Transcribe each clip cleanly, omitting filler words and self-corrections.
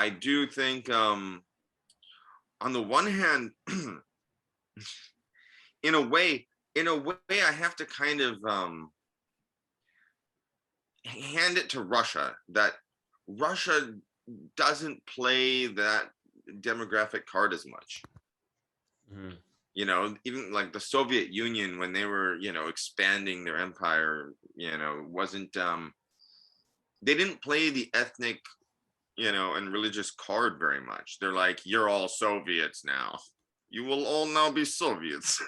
I do think, on the one hand, in a way, I have to kind of hand it to Russia that Russia doesn't play that demographic card as much. Mhm. Even like the Soviet Union, when they were, expanding their empire, wasn't they didn't play the ethnic, and religious card very much. They're like, you're all Soviets now. You will all now be Soviets.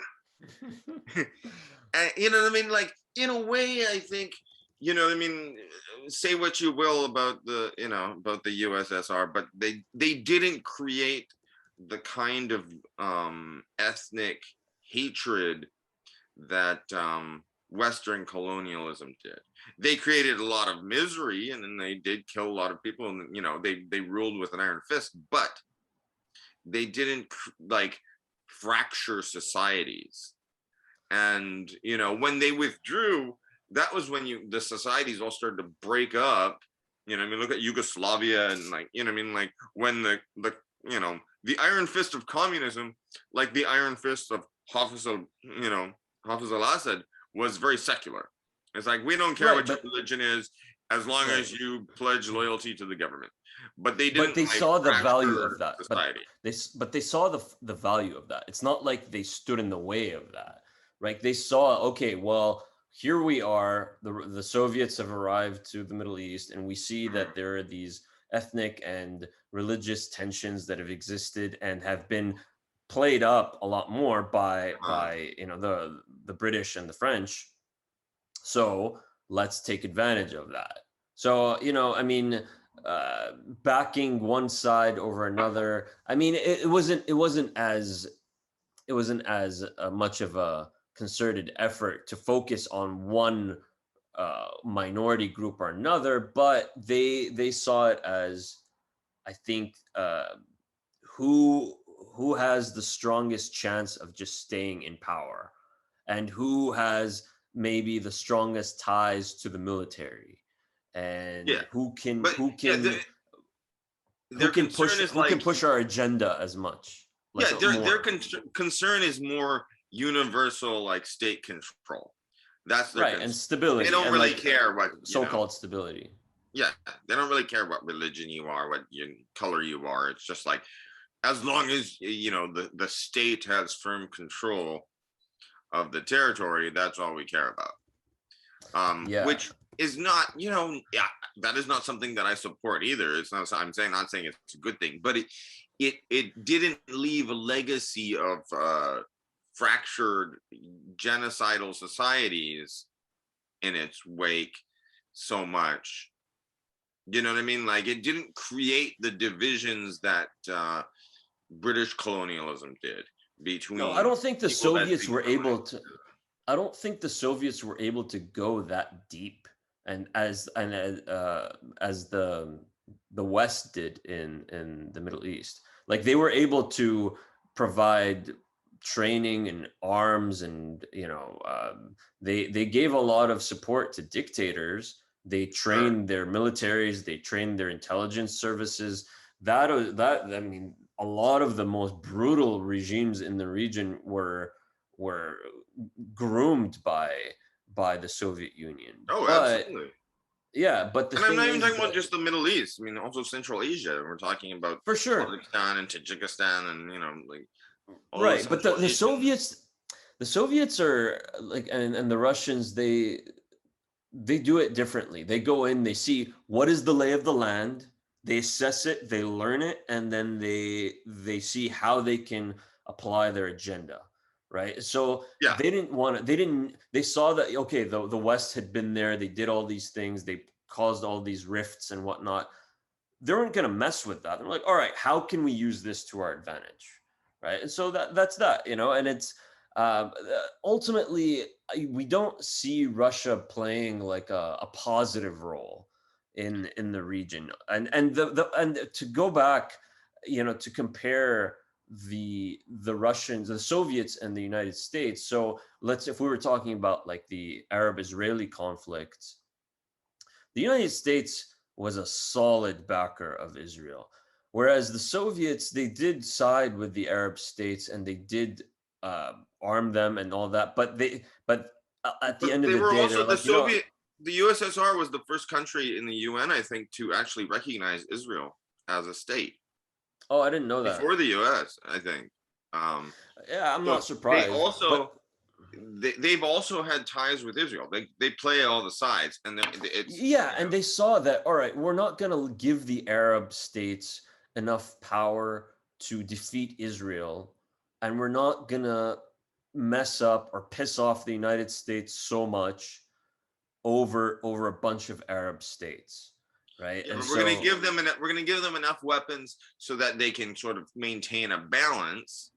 And, you know what I mean? Like, in a way, I think, what I mean, say what you will about the USSR, but they didn't create the kind of ethnic hatred that Western colonialism did. They created a lot of misery, and then they did kill a lot of people, and they ruled with an iron fist, but they didn't like fracture societies. And when they withdrew, that was when the societies all started to break up. I mean, look at Yugoslavia, and like, I mean, like when the iron fist of communism, like the iron fist of Hafiz al-Assad, was very secular. It's like, we don't care Right, what your religion is, as long right. as you pledge loyalty to the government. But they But didn't they like saw the value of fracture that. society. But they saw the value of that. It's not like they stood in the way of that, right? They saw, okay, well, here we are. The Soviets have arrived to the Middle East, and we see that there are these ethnic and religious tensions that have existed and have been played up a lot more by the British and the French. So let's take advantage of that. So, I mean, backing one side over another. I mean, it wasn't as much of a concerted effort to focus on one minority group or another, but they saw it as, I think, who has the strongest chance of just staying in power, and who has maybe the strongest ties to the military, and Yeah, who can but who yeah, can who their can concern push is who can like, push our agenda as much, like yeah, their more. concern is more universal, like state control. That's their Right, and concern. They stability, don't and really like care what, so-called stability. yeah, they don't really care what religion you are, what color you are. It's just like, as long as the state has firm control of the territory, that's all we care about. Yeah. Which is not, yeah, that is not something that I support either. It's not. Not saying it's a good thing, but it didn't leave a legacy of fractured genocidal societies in its wake so much. You know what I mean? Like, it didn't create the divisions that British colonialism did No, I between don't think the people that Soviets speak were different able to. I don't think the Soviets were able to go that deep, and as the West did in the Middle East. Like, they were able to provide training and arms, and they gave a lot of support to dictators. They languages. trained their militaries. They trained their intelligence services. I mean, a lot of the most brutal regimes in the region were groomed by the Soviet Union. Oh, But absolutely. yeah, but the And I'm thing not even is talking about that just the Middle East. I mean, also Central Asia. We're talking about for sure, Kazakhstan and Tajikistan, and like all those right. But Central the Asian. Soviets are like, and the Russians, they do it differently. They go in, they see what is the lay of the land, they assess it, they learn it, and then they see how they can apply their agenda, right? So Yeah, they saw that, okay, the West had been there, they did all these things, they caused all these rifts and whatnot. They weren't going to mess with that. They're like, all right, how can we use this to our advantage, right? And so that's that, and it's ultimately, we don't see Russia playing like a positive role in the region, and to go back, to compare the Russians, the Soviets, and the United States. So if we were talking about like the Arab-Israeli conflict, the United States was a solid backer of Israel. Whereas the Soviets, they did side with the Arab states and they did arm them and all that, but at the But end of they the were day, they're also like, you know, the USSR was the first country in the UN, I think, to actually recognize Israel as a state oh, I didn't know that. before the US, I think. Um, Yeah, I'm not so they surprised, but also they've also had ties with Israel. They play all the sides, and it's yeah, and they saw that, all right, we're not going to give the Arab states enough power to defeat Israel, and we're not going to mess up or piss off the United States so much over a bunch of Arab states, right? yeah, And but we're going to so give them we're going to give them enough weapons so that they can sort of maintain a balance.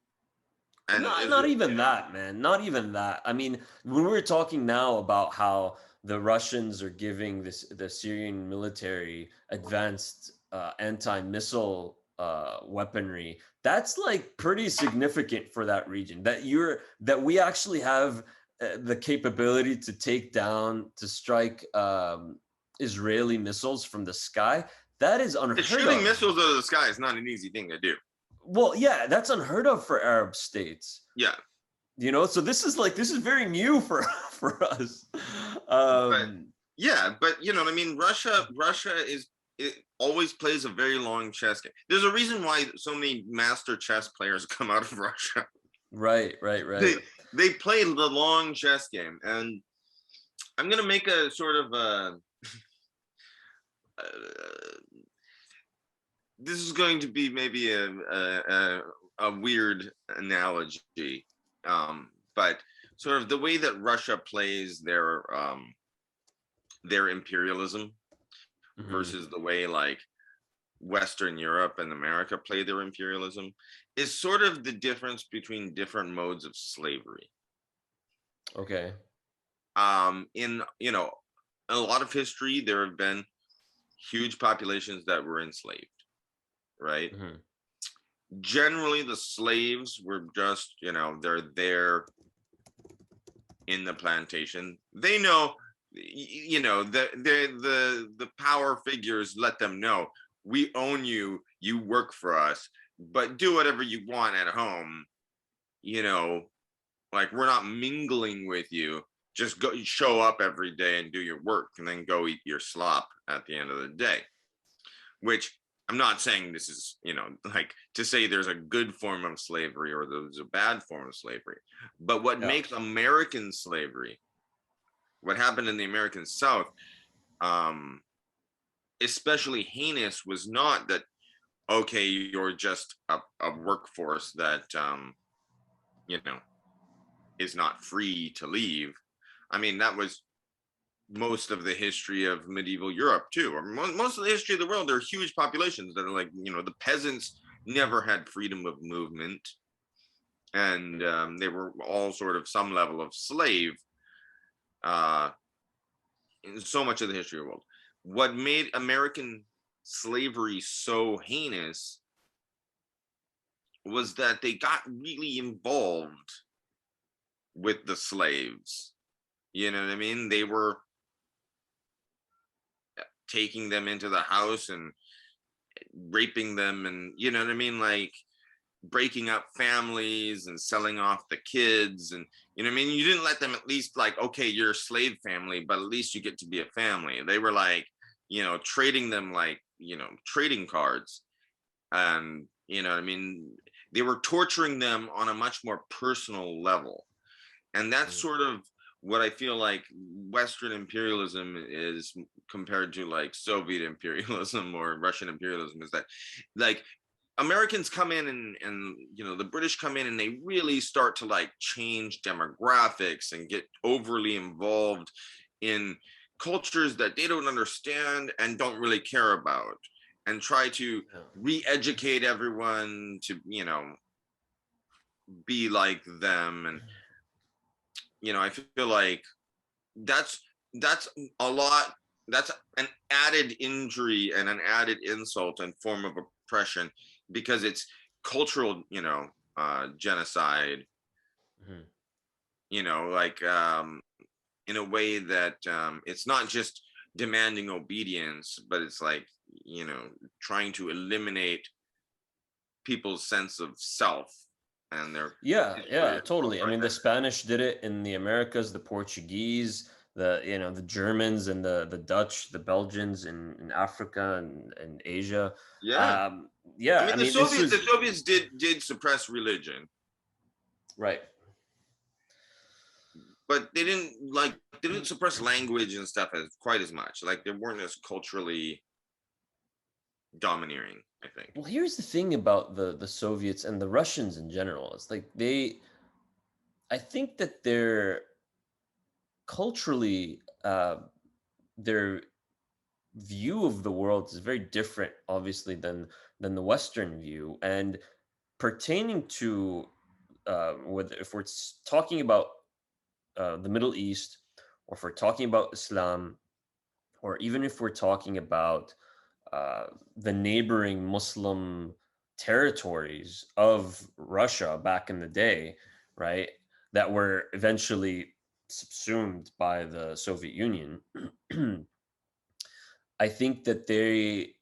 And not even that, man. Not even that. I mean, when we're talking now about how the Russians are giving the Syrian military advanced anti-missile weaponry, that's like pretty significant for that region. That we actually have the capability to take down to strike Israeli missiles from the sky. That is unheard shooting of. missiles out of the sky is not an easy thing to do. Well, yeah, that's unheard of for Arab states. Yeah, You know, so this is very new for for us. but um yeah, but you know what I mean. Russia is it always plays a very long chess game. There's a reason why so many master chess players come out of Russia. right, right, They right. they play the long chess game, and I'm gonna make a sort of uh this is going to be maybe a weird analogy, but sort of the way that Russia plays their imperialism Hmm. versus the way like Western Europe and America play their imperialism is sort of the difference between different modes of slavery. Okay. In a lot of history, there have been huge populations that were enslaved, right? Hmm. Generally, the slaves were just they're there in the plantation. They know, the power figures let them know, we own you, you work for us, but do whatever you want at home. you know like, we're not mingling with you. Just go show up every day and do your work, and then go eat your slop at the end of the day. Which, I'm not saying this is, like, to say there's a good form of slavery or there's a bad form of slavery. But what Yeah. makes American slavery, what happened in the American South, um, especially heinous, was not that, okay, you're just a workforce that, you know, is not free to leave. I mean, that was most of the history of medieval Europe too, or most of the history of the world. There are huge populations that are like, the peasants never had freedom of movement, and they were all sort of some level of slave uh, in so much of the history of the world. What made American slavery so heinous was that they got really involved with the slaves. You know what I mean? They were taking them into the house and raping them, and you know what I mean, like breaking up families and selling off the kids. And you know what I mean, you didn't let them at least, like, okay, you're a slave family, but at least you get to be a family. They were like, trading them like, trading cards. And you know what I mean, they were torturing them on a much more personal level. And that's Mhm. sort of what I feel like Western imperialism is compared to like Soviet imperialism or Russian imperialism, is that, like, Americans come in, and the British come in, and they really start to like change demographics and get overly involved in cultures that they don't understand and don't really care about, and try to Yeah. re-educate everyone to be like them. And I feel like that's that's a lot. That's an added injury and an added insult and form of oppression, because it's cultural, genocide. Mhm. Like, in a way that, it's not just demanding obedience, but it's like, trying to eliminate people's sense of self and their Yeah, history yeah, and totally. I culture. mean, the Spanish did it in the Americas, the Portuguese, the Germans and the Dutch, the Belgians in Africa and Asia. Yeah, Um, I yeah, mean I mean, this The is Soviets did suppress religion, right. but they didn't suppress language and stuff as quite as much. Like they weren't as culturally domineering, I think. Well, here's the thing about the Soviets and the Russians in general. It's like I think that they're culturally, their view of the world is very different, obviously, than the Western view. And pertaining to whether if we're talking about the Middle East, or if we're talking about Islam, or even if we're talking about uh, the neighboring Muslim territories of Russia back in the day, right, that were eventually subsumed by the Soviet Union. I think that they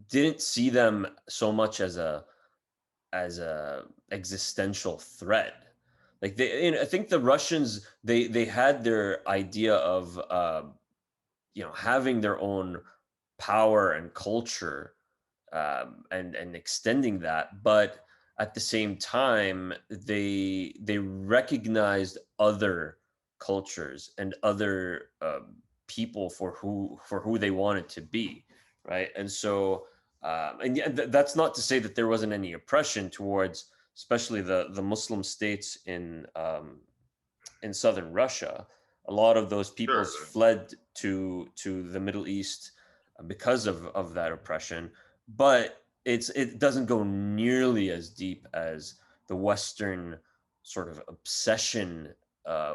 didn't see them so much as a existential threat. Like I think the Russians, they had their idea of having their own power and culture, and extending that, but at the same time they recognized other cultures and other people for who they wanted to be, right? And so and yeah, that's not to say that there wasn't any oppression towards, especially the Muslim states in southern Russia. A lot of those peoples Sure. fled to the Middle East because of that oppression, but it doesn't go nearly as deep as the Western sort of obsession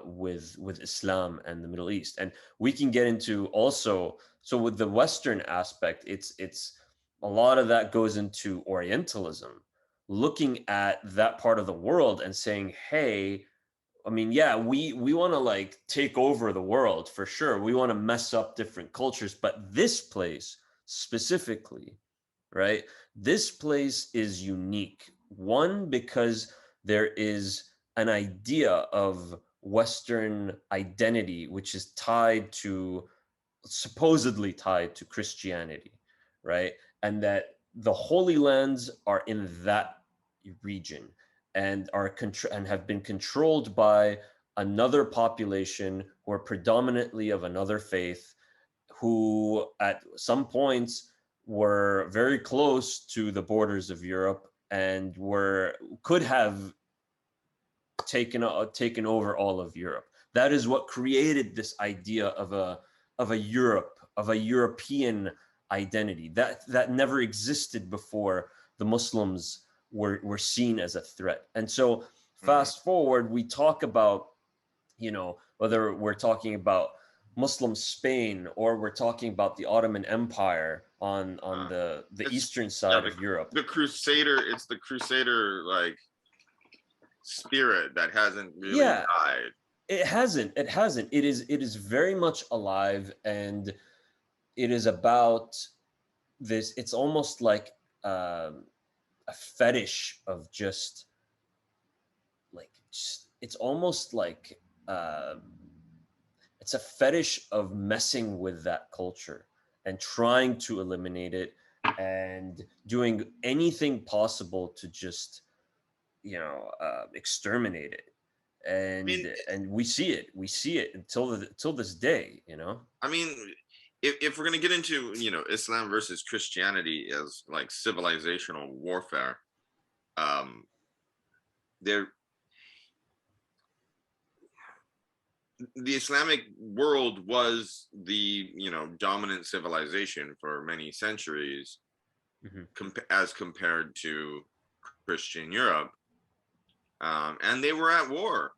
with Islam and the Middle East. And we can get into also, so with the Western aspect, it's a lot of that goes into Orientalism, looking at that part of the world and saying, hey, I mean, yeah, we want to like take over the world for sure. We want to mess up different cultures, but this place specifically, right? This place is unique. One, because there is an idea of Western identity which is tied to, supposedly tied to Christianity, right? And that the Holy Lands are in that region and and have been controlled by another population who are predominantly of another faith, who at some points were very close to the borders of Europe and could have taken over all of Europe. That is what created this idea of a Europe, of a European identity that never existed before the Muslims were seen as a threat. And so Mhm. fast forward, we talk about, whether we're talking about Muslim Spain or we're talking about the Ottoman Empire on Uh, the it's eastern yeah, side of Europe. the Crusader. It's the Crusader like spirit that hasn't really Yeah, died. it hasn't. It is very much alive, and it is about this. It's almost like a fetish of just it's almost like it's a fetish of messing with that culture and trying to eliminate it and doing anything possible to just exterminate it. I mean, And we see it until this day. I mean, if we're gonna get into Islam versus Christianity as like civilizational warfare, um, there the Islamic world was the dominant civilization for many centuries, Hmm. as compared to Christian Europe, and they were at war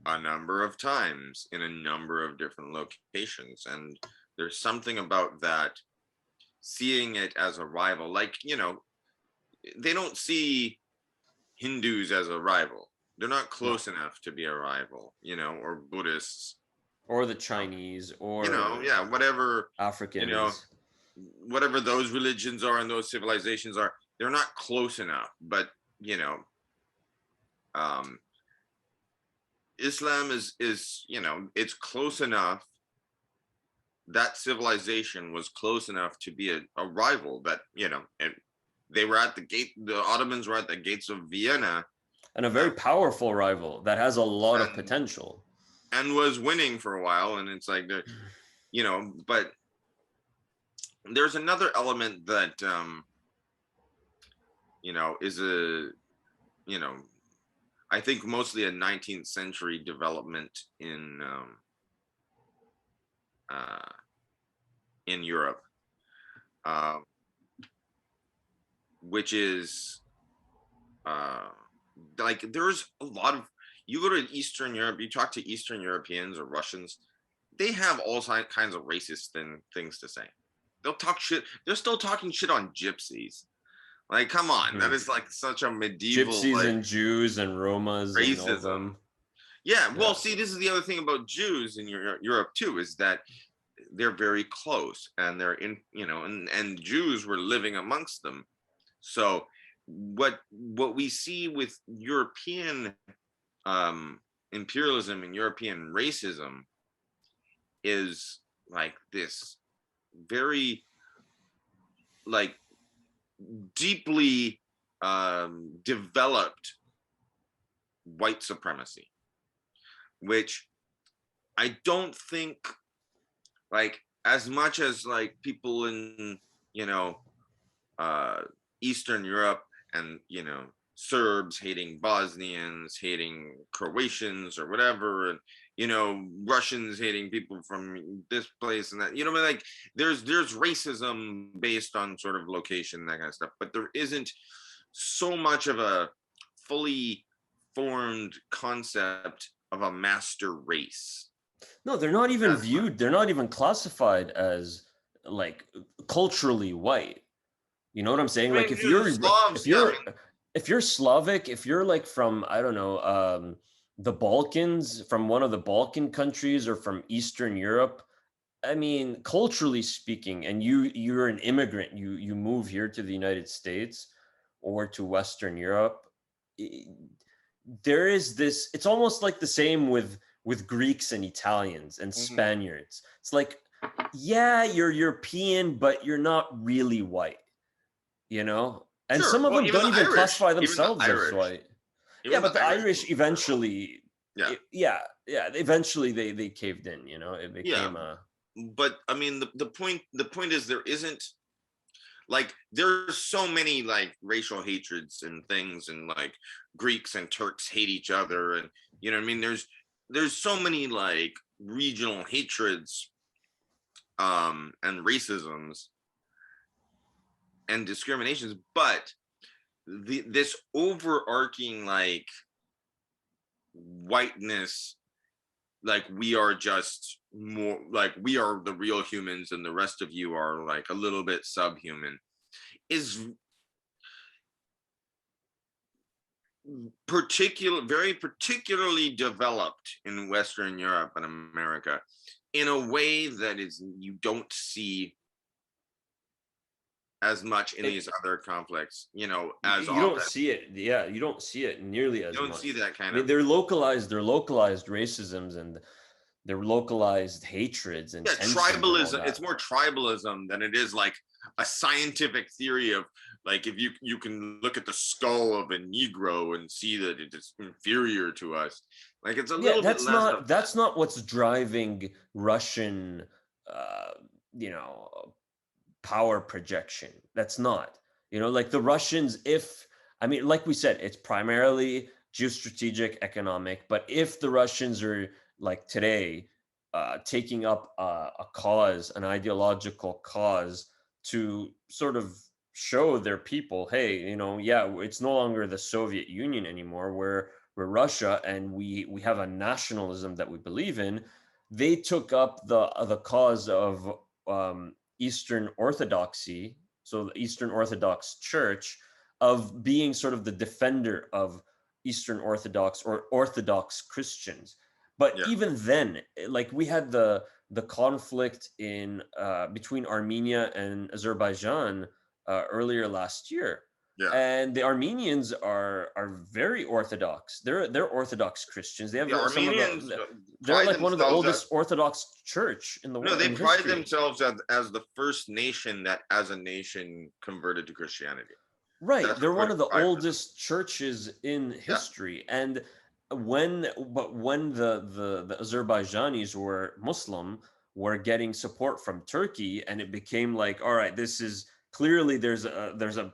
a number of times in a number of different locations, and there's something about that, seeing it as a rival, like they don't see Hindus as a rival. They're not No. close enough to be a rival, or Buddhists, Or the Chinese yeah, or whatever, you know, Africans. whatever those religions are and those civilizations are. they're not close enough. But you know, um, Islam is it's close enough. That civilization was close enough to be a rival that and they were at the gate. The Ottomans were at the gates of Vienna, And a uh, very powerful rival that has a lot of and potential. was winning for a while. And it's like but there's another element that is you know I think mostly a 19th century development uh, in Europe, uh, which is uh, like there's a lot of you go to Eastern Europe, you talk to Eastern Europeans or Russians, they have all kinds of racist things to say. They'll talk shit. They're still talking shit on gypsies. Like, come on, that Mhm. is like such a medieval Gypsies like and Jews and Romas and all racism. them. Yeah, well, Yeah. see, this is the other thing about Jews in Europe too, is that they're very close, and they're in, and Jews were living amongst them. So what we see with European imperialism and European racism is like this very like deeply developed white supremacy, which I don't think, like, as much as like people in you know uh Eastern Europe and Serbs hating Bosnians, hating Croatians or whatever, and Russians hating people from this place and that. Like there's racism based on sort of location, that kind of stuff, but there isn't so much of a fully formed concept of a master race. No, they're not even As much. viewed, they're not even classified as like culturally white. You know what I'm saying? I Like mean, the Slavs, yeah, I mean, if you're Slavic, if you're like from, I don't know, the Balkans, from one of the Balkan countries or from Eastern Europe, I mean, culturally speaking, and you're an immigrant, you move here to the United States or to Western Europe, i- there is this, it's almost like the same with Greeks and Italians and mhm. Spaniards. It's like, yeah, you're European, but you're not really white, you know? And Sure. some of Well, them don't even classify Even the themselves as Irish, white. Yeah, even the but the Irish Irish eventually, yeah, yeah, yeah, eventually they caved in, it yeah. became a, But I mean, the point is there isn't, like, there's so many like racial hatreds and things, and like Greeks and Turks hate each other, and what I mean. There's so many like regional hatreds, and racisms and discriminations, but this overarching like whiteness, like we are just more, like we are the real humans and the rest of you are like a little bit subhuman, is very particularly developed in Western Europe and America in a way that is you don't see as much in it, these other conflicts, as you don't often. see it. Yeah, you don't see it nearly You as don't see much. that I kind mean, of, they're localized racisms and they're localized hatreds and yeah, tensions and all tribalism. It's that. more tribalism than it is like a scientific theory of, like, if you can look at the skull of a Negro and see that it is inferior to us. Like, it's a Yeah, little bit less of that. that's not what's driving Russian, uh, you know, power projection. That's not, like the Russians, if, I mean, like we said, it's primarily geostrategic, economic, but if the Russians are like today taking up a cause, an ideological cause to sort of show their people, hey, yeah, it's no longer the Soviet Union anymore. We're Russia, and we have a nationalism that we believe in. They took up the cause of Eastern Orthodoxy, so the Eastern Orthodox Church, of being sort of the defender of Eastern Orthodox or Orthodox Christians. But Yeah, even then, like we had the conflict in between Armenia and Azerbaijan earlier last year. Yeah. and the Armenians are very Orthodox. They're Orthodox Christians. They have The some of Armenians they're pride like one of the themselves as, oldest Orthodox church in the no, world they in pride history. themselves as the first nation that as a nation converted to Christianity. Right. That's They're quite one a of the pride for them. oldest churches in Yeah. history. And when the Azerbaijanis were Muslim, were getting support from Turkey, and it became like, all right, this is clearly there's a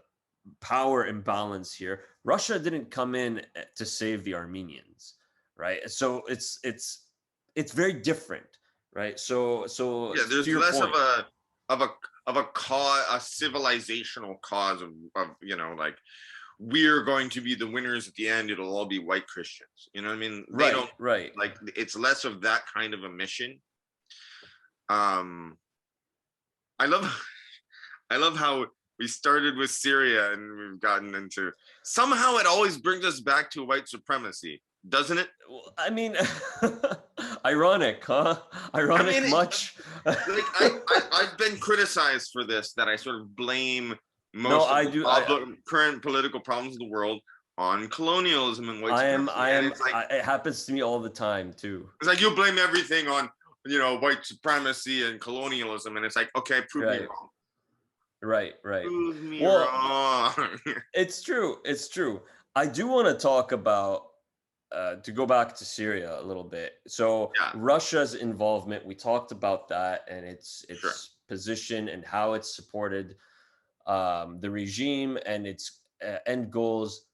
power imbalance here. Russia didn't come in to save the Armenians, right? So it's very different, right? So Yeah, to there's your less point, of a of a cause, a civilizational cause of like, we're going to be the winners at the end. It'll all be white Christians. You know what I mean? They right, don't, right. like, it's less of that kind of a mission. Um, I love I love how we started with Syria and we've gotten into, somehow it always brings us back to white supremacy, doesn't it? Well, I mean, ironic, huh? I Ironic mean, much. like I've been criticized for this, that I sort of blame No, most of I the do. current political problems of the world on colonialism and white I am. supremacy, I and am. It happens to me all the time too. it's like you blame everything on, white supremacy and colonialism, and it's like, okay, prove me Right. wrong. Right. Right. Prove me Well, wrong. it's true. It's true. I do want to talk about to go back to Syria a little bit. So Yeah, Russia's involvement, we talked about that and sure. its position and how it's supported the regime and its end goals.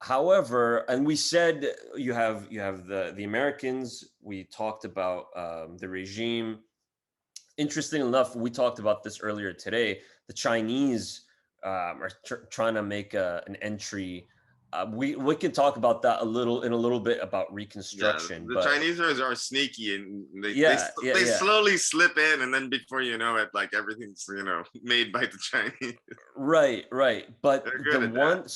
However, and we said you have the Americans. We talked about the regime. Interesting enough, we talked about this earlier today. The Chinese are trying to make an entry. We can talk about that a little bit about Yeah, reconstruction, the but Chinese are sneaky, and yeah, yeah, they yeah. slowly slip in, and then before you know it, like, everything's made by the Chinese. Right, right. They're But the good at that. one